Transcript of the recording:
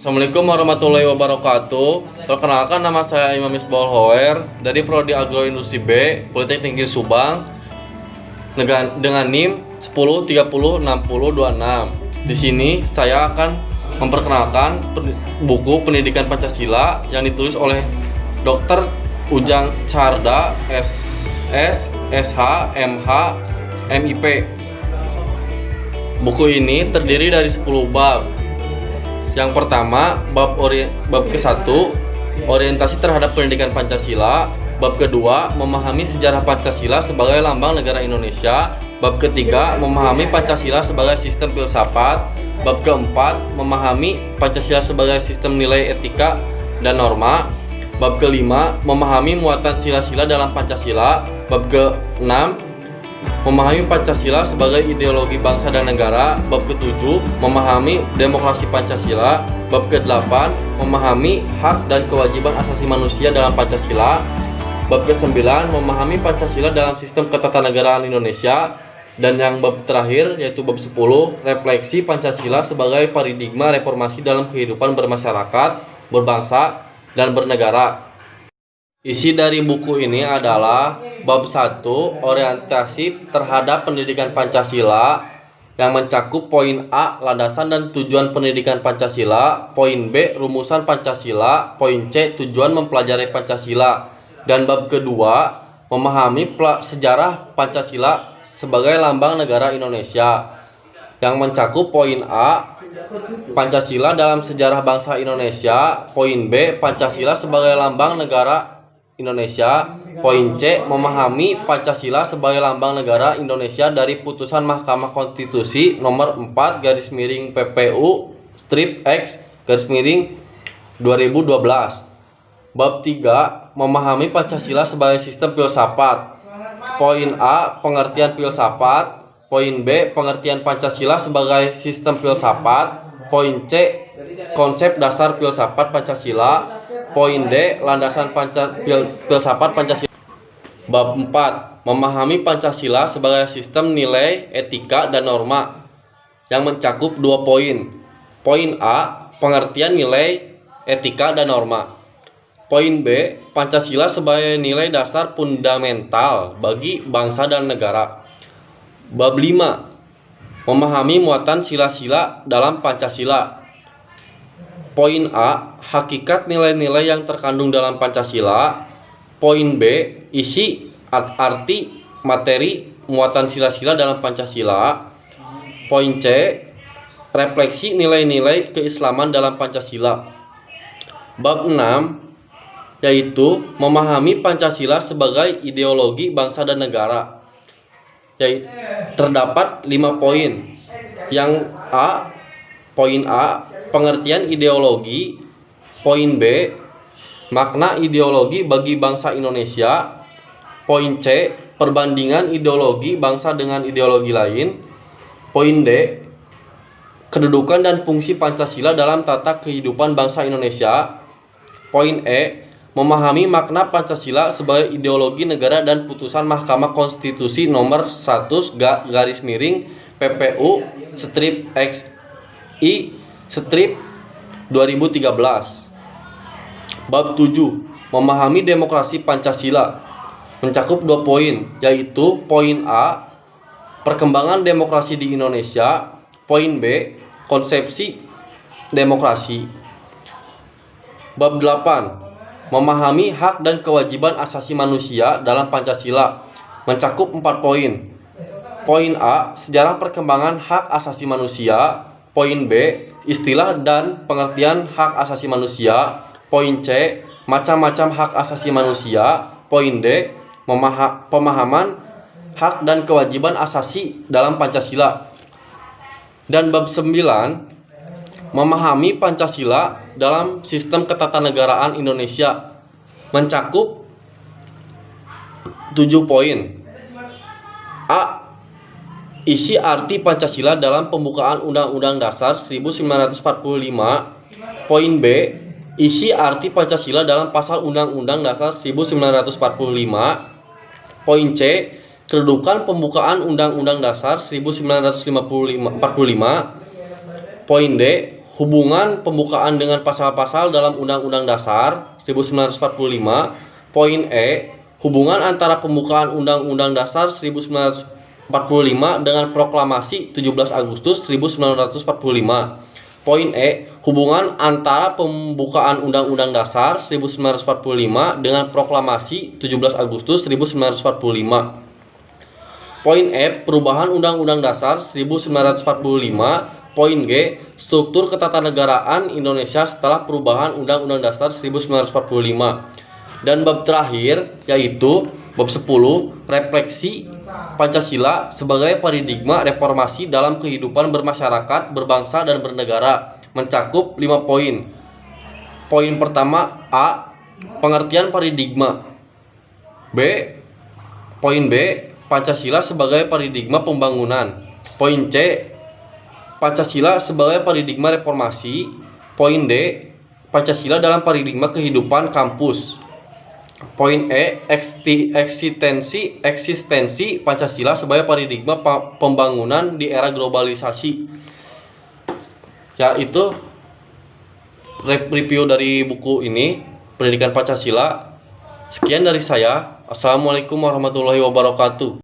Assalamualaikum warahmatullahi wabarakatuh. Perkenalkan, nama saya Imam Misbahul Hoer dari Prodi Agroindustri B, Politeknik Negeri Subang, dengan NIM 10306026. Di sini saya akan memperkenalkan buku Pendidikan Pancasila yang ditulis oleh Dr. Ujang Tjarda, SS, SH, MH, MIP. Buku ini terdiri dari 10 bab. Yang pertama, bab ke-1, orientasi terhadap pendidikan Pancasila. Bab kedua, memahami sejarah Pancasila sebagai lambang negara Indonesia. Bab ketiga, memahami Pancasila sebagai sistem filsafat. Bab keempat, memahami Pancasila sebagai sistem nilai etika dan norma. Bab kelima, memahami muatan sila-sila dalam Pancasila. Bab keenam, memahami Pancasila sebagai ideologi bangsa dan negara. Bab ke-7, memahami demokrasi Pancasila. Bab ke-8, memahami hak dan kewajiban asasi manusia dalam Pancasila. Bab ke-9, memahami Pancasila dalam sistem ketatanegaraan Indonesia. Dan yang bab terakhir yaitu bab 10, refleksi Pancasila sebagai paradigma reformasi dalam kehidupan bermasyarakat, berbangsa, dan bernegara. Isi dari buku ini adalah bab 1, orientasi terhadap pendidikan Pancasila, yang mencakup poin A, landasan dan tujuan pendidikan Pancasila, poin B, rumusan Pancasila, poin C, tujuan mempelajari Pancasila, dan bab kedua, memahami sejarah Pancasila sebagai lambang negara Indonesia, yang mencakup poin A, Pancasila dalam sejarah bangsa Indonesia, poin B, Pancasila sebagai lambang negara Indonesia, poin C, memahami Pancasila sebagai lambang negara Indonesia dari putusan Mahkamah Konstitusi nomor 4/PPU-X/2012. Bab 3, memahami Pancasila sebagai sistem filsafat. Poin A, pengertian filsafat. Poin B, pengertian Pancasila sebagai sistem filsafat. Poin C, konsep dasar filsafat Pancasila. Poin D, landasan filsafat Pancasila. Bab 4, memahami Pancasila sebagai sistem nilai, etika, dan norma, yang mencakup 2 poin. Poin A, pengertian nilai, etika, dan norma. Poin B, Pancasila sebagai nilai dasar fundamental bagi bangsa dan negara. Bab 5, memahami muatan sila-sila dalam Pancasila. Poin A, hakikat nilai-nilai yang terkandung dalam Pancasila. Poin B, isi, arti, materi, muatan sila-sila dalam Pancasila. Poin C, refleksi nilai-nilai keislaman dalam Pancasila. Bab 6, yaitu memahami Pancasila sebagai ideologi bangsa dan negara. Terdapat 5 poin. Yang A, poin A, pengertian ideologi. Poin B, makna ideologi bagi bangsa Indonesia. Poin C, perbandingan ideologi bangsa dengan ideologi lain. Poin D, kedudukan dan fungsi Pancasila dalam tata kehidupan bangsa Indonesia. Poin E, memahami makna Pancasila sebagai ideologi negara dan putusan Mahkamah Konstitusi nomor 100/PPU-XI/2013. Bab 7, memahami demokrasi Pancasila, mencakup 2 poin, yaitu poin A, perkembangan demokrasi di Indonesia. Poin B, konsepsi demokrasi. Bab 8, memahami hak dan kewajiban asasi manusia dalam Pancasila, mencakup 4 poin. Poin A, sejarah perkembangan hak asasi manusia. Poin B, istilah dan pengertian hak asasi manusia. Poin C, macam-macam hak asasi manusia. Poin D, pemahaman hak dan kewajiban asasi dalam Pancasila. Dan bab 9, memahami Pancasila dalam sistem ketatanegaraan Indonesia, mencakup 7 poin. A, isi arti Pancasila dalam pembukaan Undang-Undang Dasar 1945. Poin B, isi arti Pancasila dalam pasal Undang-Undang Dasar 1945. Poin C, kedudukan pembukaan Undang-Undang Dasar 1945. Poin D, hubungan pembukaan dengan pasal-pasal dalam Undang-Undang Dasar 1945. Poin E, hubungan antara pembukaan Undang-Undang Dasar 1945 dengan proklamasi 17 Agustus 1945. Poin E, hubungan antara pembukaan Undang-Undang Dasar 1945 dengan proklamasi 17 Agustus 1945. Poin F, perubahan Undang-Undang Dasar 1945. Poin G, struktur ketatanegaraan Indonesia setelah perubahan Undang-Undang Dasar 1945. Dan bab terakhir yaitu bab 10, refleksi Pancasila sebagai paradigma reformasi dalam kehidupan bermasyarakat, berbangsa dan bernegara, mencakup 5 poin. Poin pertama A, pengertian paradigma. Poin B, Pancasila sebagai paradigma pembangunan. Poin C, Pancasila sebagai paradigma reformasi. Poin D, Pancasila dalam paradigma kehidupan kampus. Poin E, eksistensi Pancasila sebagai paradigma pembangunan di era globalisasi. Ya, itu review dari buku ini, Pendidikan Pancasila. Sekian dari saya. Assalamualaikum warahmatullahi wabarakatuh.